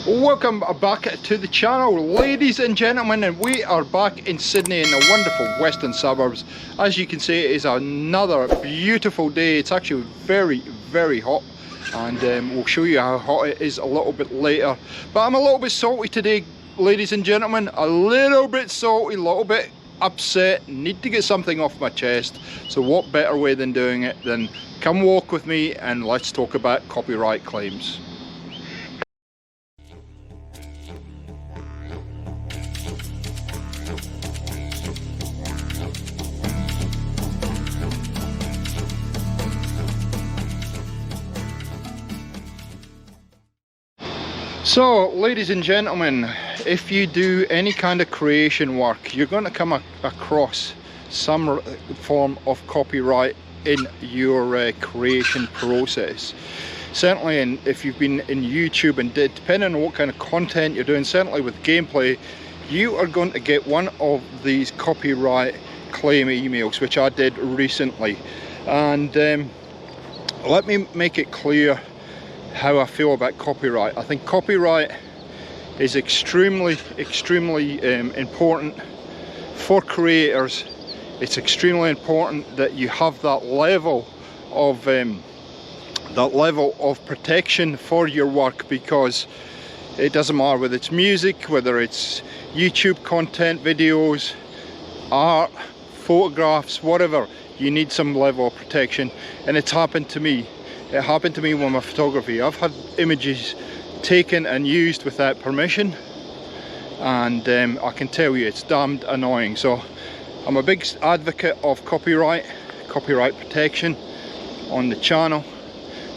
Welcome back to the channel, ladies and gentlemen, and we are back in Sydney in the wonderful western suburbs. As you can see, it is another beautiful day. It's actually very hot, and we'll show you how hot it is a little bit later. But I'm a little bit salty today, ladies and gentlemen, a little bit salty, a little bit upset, need to get something off my chest. So what better way than doing it than come walk with me and let's talk about copyright claims. So, ladies and gentlemen, if you do any kind of creation work, you're going to come across some form of copyright in your creation process. Certainly, if you've been in YouTube, and depending on what kind of content you're doing, certainly with gameplay, you are going to get one of these copyright claim emails, which I did recently. And let me make it clear how I feel about copyright. I think copyright is extremely important for creators. It's extremely important that you have that level of protection for your work, because it doesn't matter whether it's music, whether it's YouTube content, videos, art, photographs, whatever, you need some level of protection. And it's happened to me. It happened to me with my photography. I've had images taken and used without permission, and I can tell you it's damned annoying. So I'm a big advocate of copyright protection on the channel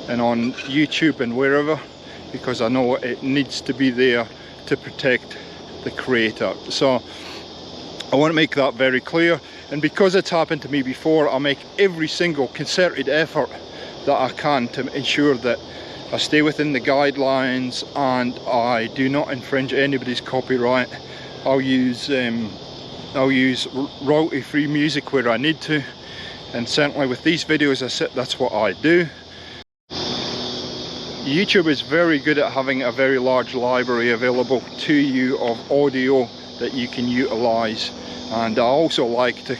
and on YouTube and wherever, because I know it needs to be there to protect the creator. So I want to make that very clear, and because it's happened to me before, I'll make every single concerted effort that I can to ensure that I stay within the guidelines and I do not infringe anybody's copyright. I'll use royalty-free music where I need to, and certainly with these videos that's what I do. YouTube is very good at having a very large library available to you of audio that you can utilize, and I also like to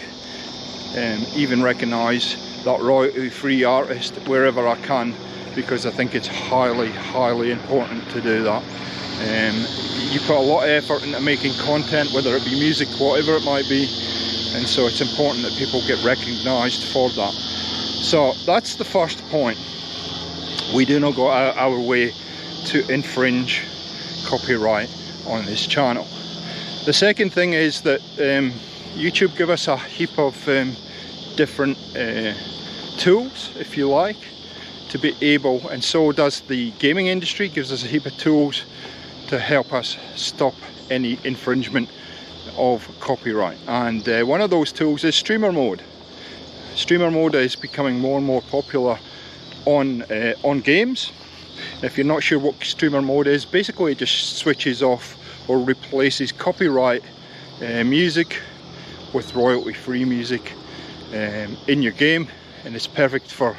even recognize that royalty-free artist wherever I can, because I think it's highly important to do that. You put a lot of effort into making content, whether it be music, whatever it might be, and so it's important that people get recognized for that. So that's the first point. We do not go out our way to infringe copyright on this channel. The second thing is that YouTube give us a heap of different tools, if you like, to be able, and so does the gaming industry, gives us a heap of tools to help us stop any infringement of copyright. And one of those tools is streamer mode. Streamer mode is becoming more and more popular on games. If you're not sure what streamer mode is, basically it just switches off or replaces copyright music with royalty-free music in your game, and it's perfect for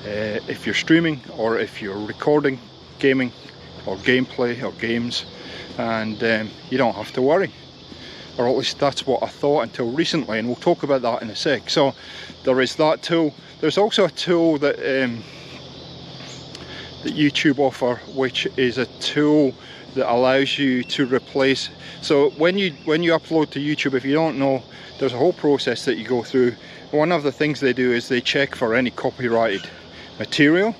if you're streaming or if you're recording gaming or gameplay or games, and you don't have to worry, or at least that's what I thought until recently, and we'll talk about that in a sec. So there is that tool. There's also a tool that that YouTube offer, which is a tool that allows you to replace. So when you upload to YouTube, if you don't know, there's a whole process that you go through. One of the things they do is they check for any copyrighted material,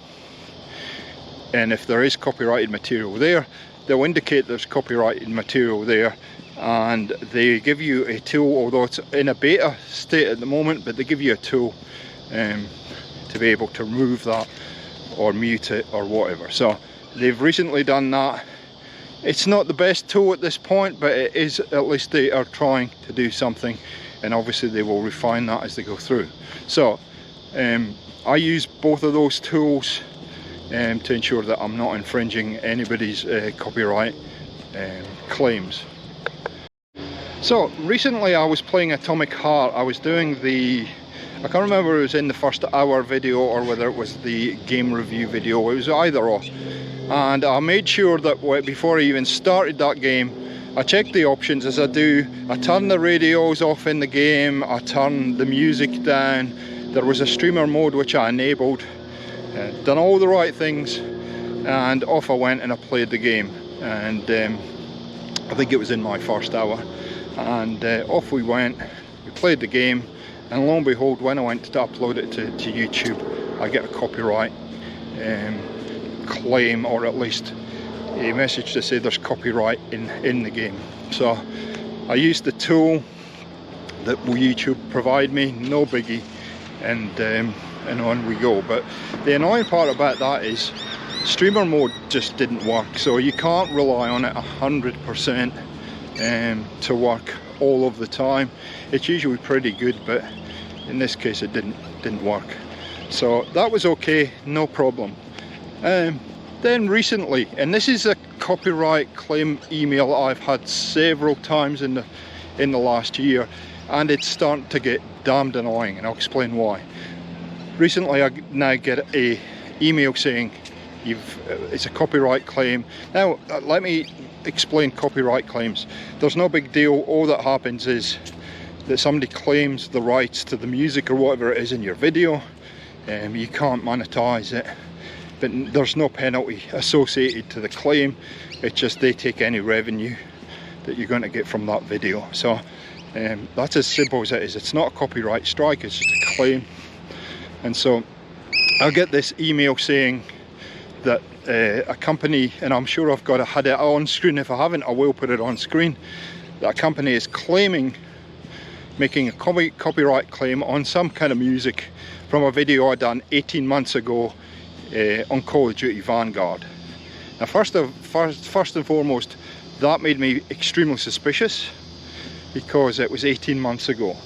and if there is copyrighted material there, they'll indicate there's copyrighted material there, and they give you a tool, although it's in a beta state at the moment, but they give you a tool to be able to remove that or mute it or whatever. So they've recently done that. It's not the best tool at this point, but it is, at least they are trying to do something, and obviously they will refine that as they go through. So I use both of those tools to ensure that I'm not infringing anybody's copyright claims. So recently I was playing Atomic Heart. I was doing the, I can't remember if it was in the first hour video or whether it was the game review video. It was either or. and I made sure that before I even started that game, I checked the options as I do. I turned the radios off in the game, I turned the music down, there was a streamer mode which I enabled, done all the right things, and off I went and I played the game. And I think it was in my first hour, and off we went, we played the game, and lo and behold, when I went to upload it to YouTube, I get a copyright claim, or at least a message to say there's copyright in the game. So I used the tool that YouTube provide me, no biggie, and on we go. But the annoying part about that is streamer mode just didn't work, so you can't rely on it 100% to work all of the time. It's usually pretty good, but in this case it didn't work. So that was okay, no problem. Then recently, and this is a copyright claim email I've had several times in the last year, and it's starting to get damned annoying, and I'll explain why. Recently I now get a email saying it's a copyright claim. Now let me explain copyright claims. There's no big deal. All that happens is that somebody claims the rights to the music or whatever it is in your video. You can't monetize it, but there's no penalty associated to the claim. It's just they take any revenue that you're going to get from that video. So that's as simple as it is. It's not a copyright strike, it's just a claim. And so I'll get this email saying that a company, and I'm sure I've got had it on screen. If I haven't, I will put it on screen. That a company is making a copyright claim on some kind of music from a video I done 18 months ago on Call of Duty Vanguard. Now first and foremost, that made me extremely suspicious, because it was 18 months ago.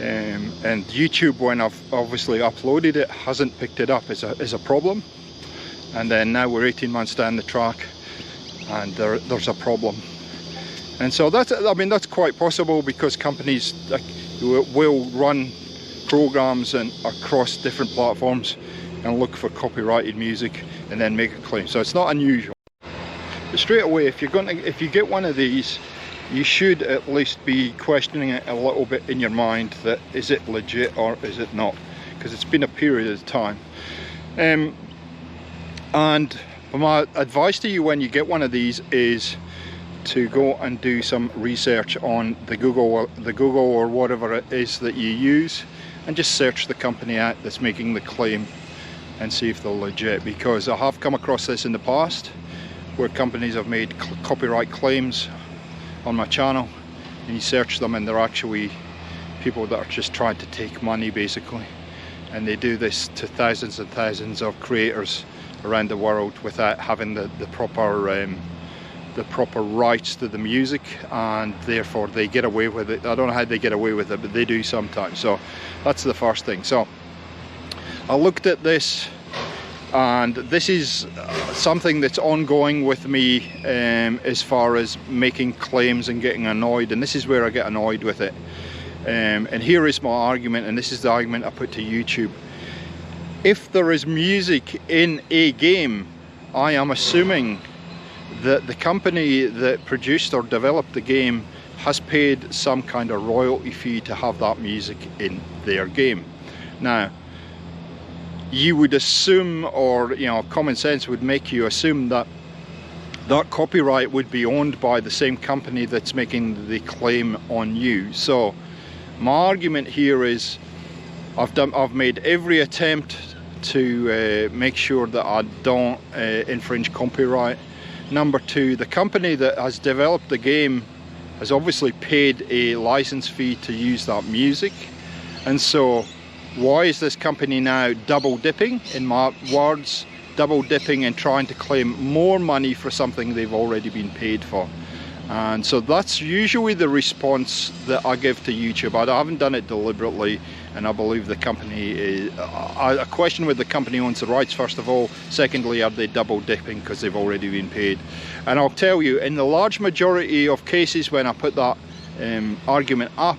And YouTube, when I've obviously uploaded it, hasn't picked it up as a problem. And then now we're 18 months down the track, and there's a problem. And so that's quite possible, because companies will run programs and across different platforms and look for copyrighted music and then make a claim. So it's not unusual. But straight away, if you get one of these, you should at least be questioning it a little bit in your mind, that is it legit or is it not, because it's been a period of time. And my advice to you when you get one of these is to go and do some research on the Google or whatever it is that you use, and just search the company out that's making the claim and see if they're legit. Because I have come across this in the past, where companies have made copyright claims on my channel, and you search them and they're actually people that are just trying to take money, basically. And they do this to thousands and thousands of creators around the world without having the proper rights to the music, and therefore they get away with it. I don't know how they get away with it, but they do sometimes. So that's the first thing. So I looked at this, and this is something that's ongoing with me as far as making claims and getting annoyed, and this is where I get annoyed with it. And here is my argument, and this is the argument I put to YouTube. If there is music in a game, I am assuming that the company that produced or developed the game has paid some kind of royalty fee to have that music in their game. Now, you would assume, or common sense would make you assume, that that copyright would be owned by the same company that's making the claim on you. So my argument here is I've made every attempt to make sure that I don't infringe copyright. Number two, the company that has developed the game has obviously paid a license fee to use that music, and so why is this company now double dipping, in my words, double dipping and trying to claim more money for something they've already been paid for? And so that's usually the response that I give to YouTube. I haven't done it deliberately, and I believe the company is, I question whether the company owns the rights, first of all. Secondly, are they double dipping because they've already been paid? And I'll tell you, in the large majority of cases when I put that argument up,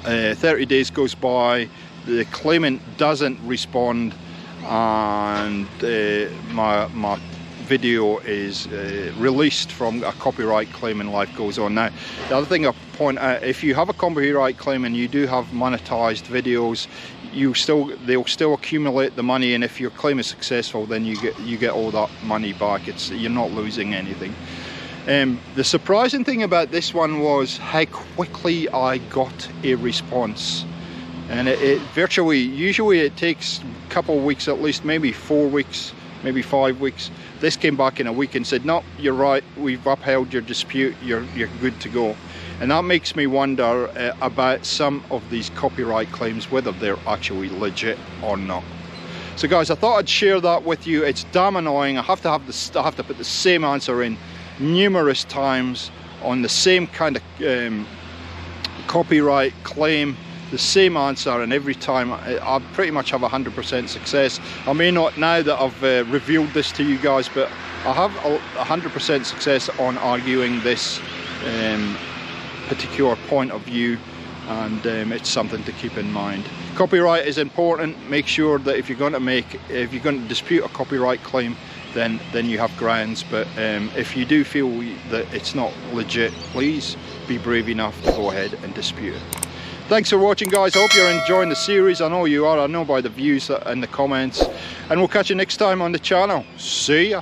30 days goes by, the claimant doesn't respond, and my video is released from a copyright claim and life goes on. Now, the other thing I point out, if you have a copyright claim and you do have monetized videos, they'll still accumulate the money, and if your claim is successful, then you get all that money back. You're not losing anything. The surprising thing about this one was how quickly I got a response, and usually it takes a couple of weeks at least, maybe 4 weeks, maybe 5 weeks. This came back in a week and said, no, you're right, we've upheld your dispute, you're good to go. And that makes me wonder about some of these copyright claims, whether they're actually legit or not. So guys, I thought I'd share that with you. It's damn annoying. I have to put the same answer in numerous times on the same kind of copyright claim, the same answer, and every time I pretty much have 100% success. I may not now that I've revealed this to you guys, but I have 100% success on arguing this particular point of view, and it's something to keep in mind. Copyright is important. Make sure that if you're going to dispute a copyright claim, then you have grounds. But if you do feel that it's not legit, please be brave enough to go ahead and dispute it. Thanks for watching, guys. I hope you're enjoying the series. I know you are. I know by the views and the comments. And we'll catch you next time on the channel. See ya.